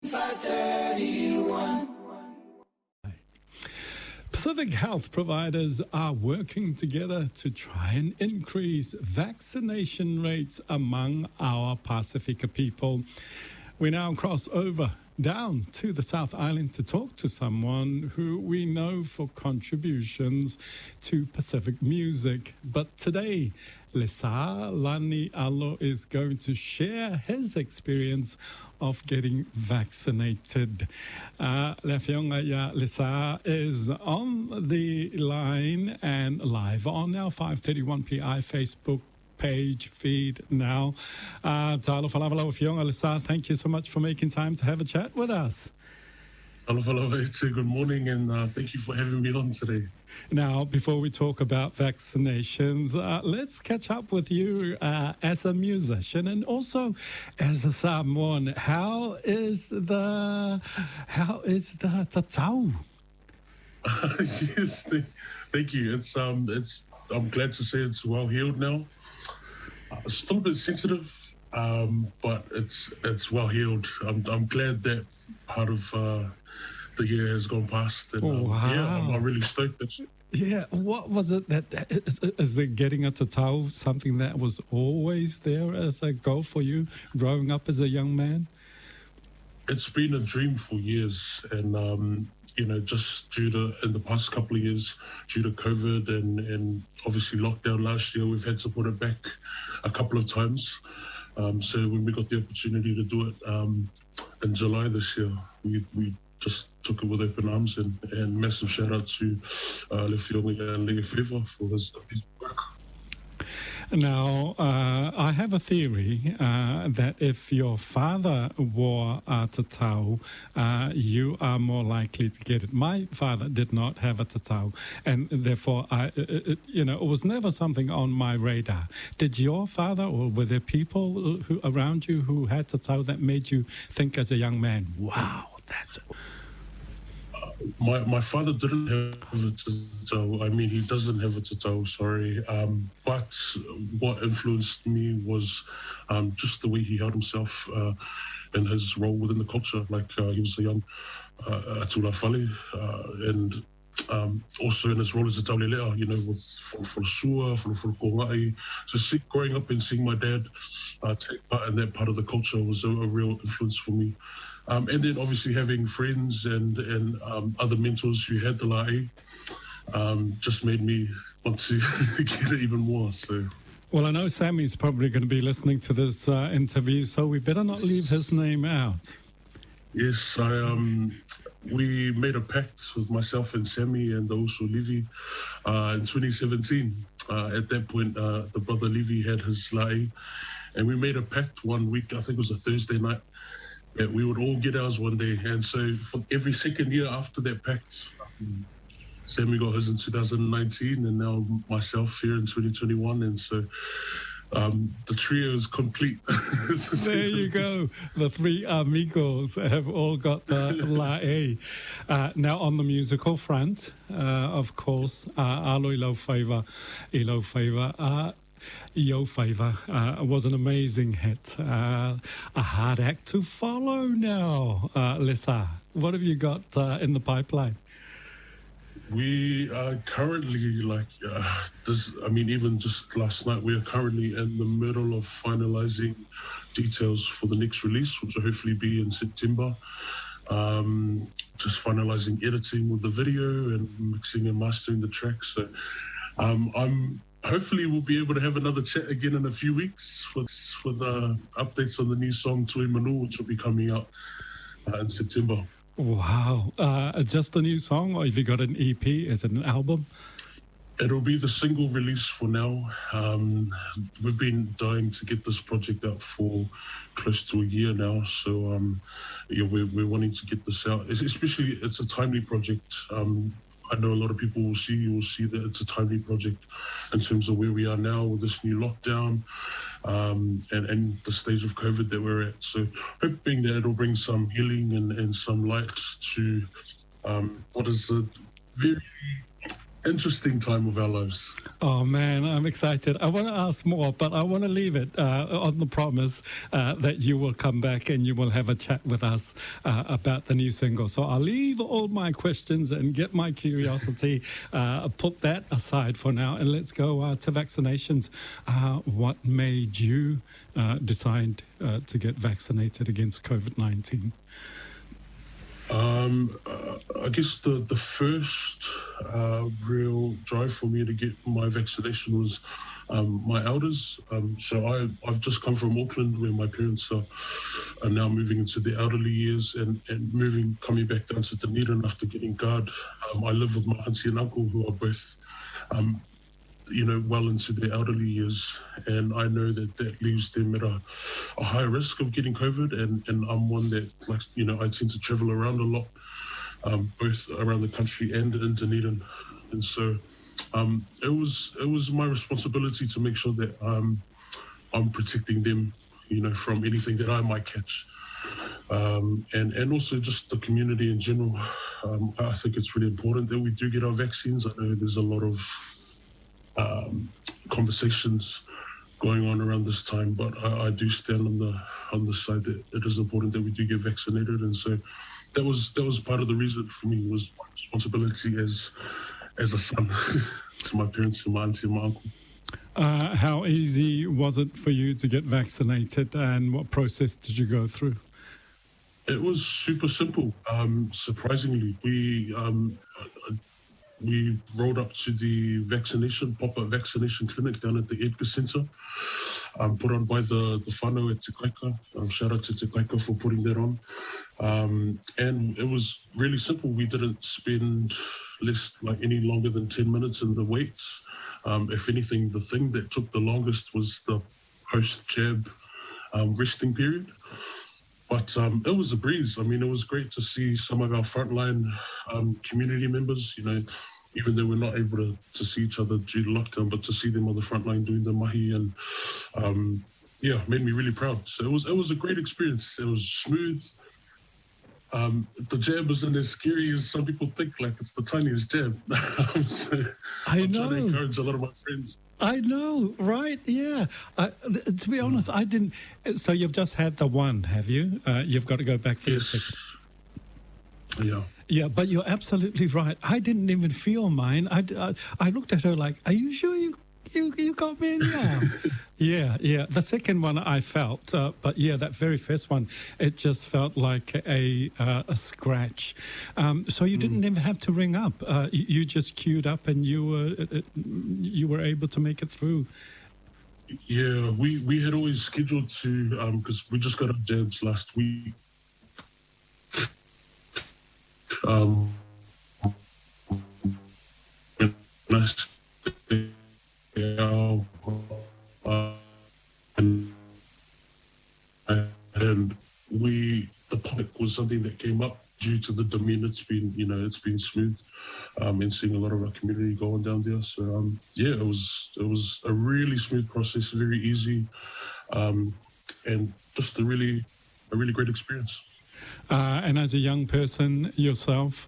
531. Pacific health providers are working together to try and increase vaccination rates among our Pasifika people. We now cross over down to the South Island to talk to someone who we know for contributions to Pacific music. But today, Lisa Lani Alo is going to share his experience of getting vaccinated. Lisa is on the line and live on our 531PI Facebook page feed now. Talo Falafala Fionga Lisa, thank you so much for making time to have a chat with us. Good morning, and thank you for having me on today. Now, before we talk about vaccinations, let's catch up with you as a musician and also as a Samoan. How is the tatau? Yes, thank you. I'm glad to say it's well healed now. Still a bit sensitive, but it's well healed. I'm glad that part of the year has gone past, and wow. I'm really stoked. Yeah, what was it that is it getting a tatau something that was always there as a goal for you growing up as a young man? It's been a dream for years, and just in the past couple of years, due to COVID and obviously lockdown last year, we've had to put it back a couple of times. So when we got the opportunity to do it in July this year, we just took it with open arms, and massive shout out to Lefionga and Le'efeva for his work. Now, I have a theory that if your father wore a tatau, you are more likely to get it. My father did not have a tatau, and therefore, it was never something on my radar. Did your father, or were there people around you who had tatau that made you think as a young man, wow, that's... My father didn't have a tatau. I mean, he doesn't have a tatau, sorry. But what influenced me was just the way he held himself and his role within the culture. Like he was a young Atula Fale, and also in his role as a taulelea, for sua, for kongai. So growing up and seeing my dad take part in that part of the culture was a real influence for me. And then obviously having friends and other mentors who had the la'i just made me want to get it even more. So, well, I know Sammy's probably going to be listening to this interview, so we better not leave his name out. Yes, we made a pact with myself and Sammy and also Livy in 2017. At that point, the brother Livy had his la'i, and we made a pact one week, I think it was a Thursday night, that we would all get ours one day. And so for every second year after that pact, Sammy got his in 2019, and now myself here in 2021. And so the trio is complete. There you go. The three amigos have all got the la'i. Now, on the musical front, of course, alo I lau favour. Yo Favour was an amazing hit. A hard act to follow now. Lisa, what have you got in the pipeline? We are currently even just last night, we are currently in the middle of finalizing details for the next release, which will hopefully be in September. Just finalizing editing with the video and mixing and mastering the tracks. So hopefully we'll be able to have another chat again in a few weeks with updates on the new song Tui Manu, which will be coming out in September. Wow. Just a new song, or have you got an EP? Is it an album? It'll be the single release for now. We've been dying to get this project out for close to a year now. So we're wanting to get this out. Especially, it's a timely project. I know a lot of people will see that it's a timely project in terms of where we are now with this new lockdown and the stage of COVID that we're at. So hoping that it'll bring some healing and some light to what is a very interesting time of our lives. Oh man, I'm excited. I want to ask more, but I want to leave it on the promise that you will come back and you will have a chat with us about the new single. So I'll leave all my questions and get my curiosity, put that aside for now, and let's go to vaccinations. What made you decide to get vaccinated against COVID-19? I guess the first real drive for me to get my vaccination was my elders. So I've just come from Auckland, where my parents are now moving into their elderly years and coming back down to Dunedin after getting guard. I live with my auntie and uncle, who are both well into their elderly years, and I know that leaves them at a high risk of getting COVID, and I'm one that likes, I tend to travel around a lot, both around the country and in Dunedin, and so it was my responsibility to make sure that I'm protecting them, from anything that I might catch, and also just the community in general. I think it's really important that we do get our vaccines. I know there's a lot of conversations going on around this time, but I do stand on the side that it is important that we do get vaccinated, and so that was part of the reason for me, was my responsibility as a son to my parents, to my auntie and my uncle. How easy was it for you to get vaccinated, and what process did you go through? It was super simple. Surprisingly, we rolled up to the pop-up vaccination clinic down at the Edgar Centre, put on by the whānau at Te Kaika. Shout out to Te Kaika for putting that on. And it was really simple. We didn't spend any longer than 10 minutes in the wait. If anything, the thing that took the longest was the post-jab resting period. But it was a breeze. I mean, it was great to see some of our frontline community members, even though we're not able to see each other due to lockdown, but to see them on the front line doing the mahi, and made me really proud. So it was a great experience. It was smooth. The jab isn't as scary as some people think, like it's the tiniest jab. So I'm trying to encourage a lot of my friends. I know, right? Yeah. To be honest, I didn't. So you've just had the one, have you? You've got to go back for the second. Yeah. Yeah, but you're absolutely right. I didn't even feel mine. I looked at her like, "Are you sure you got me in now?" Yeah. The second one I felt, but yeah, that very first one, it just felt like a scratch. So you didn't even have to ring up. You just queued up, and you were able to make it through. Yeah, we had always scheduled to, because we just got our jabs last week. And the public was something that came up due to the demeanor. It's been smooth, and seeing a lot of our community going down there. So it was a really smooth process, very easy, and just a really great experience. And as a young person yourself,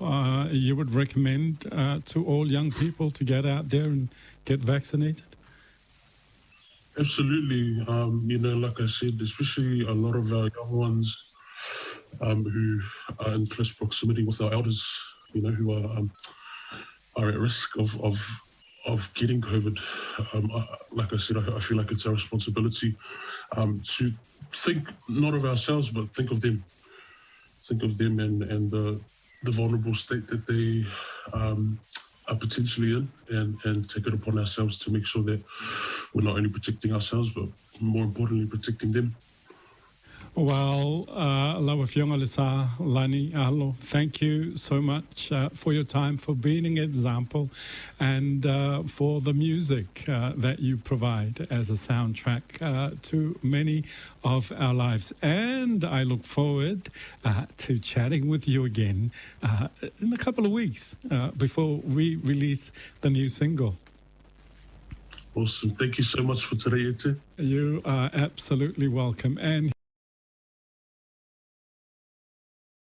you would recommend to all young people to get out there and get vaccinated? Absolutely. Like I said, especially a lot of our young ones who are in close proximity with our elders, who are at risk of getting COVID. Like I said, I feel like it's our responsibility to think not of ourselves, but think of them. Think of them and the vulnerable state that they are potentially in, and take it upon ourselves to make sure that we're not only protecting ourselves, but more importantly, protecting them. Well, Lawa Fionga Lisa, Lani Alo, thank you so much for your time, for being an example, and for the music that you provide as a soundtrack to many of our lives. And I look forward to chatting with you again in a couple of weeks before we release the new single. Awesome. Thank you so much for today, Ete. You are absolutely welcome. And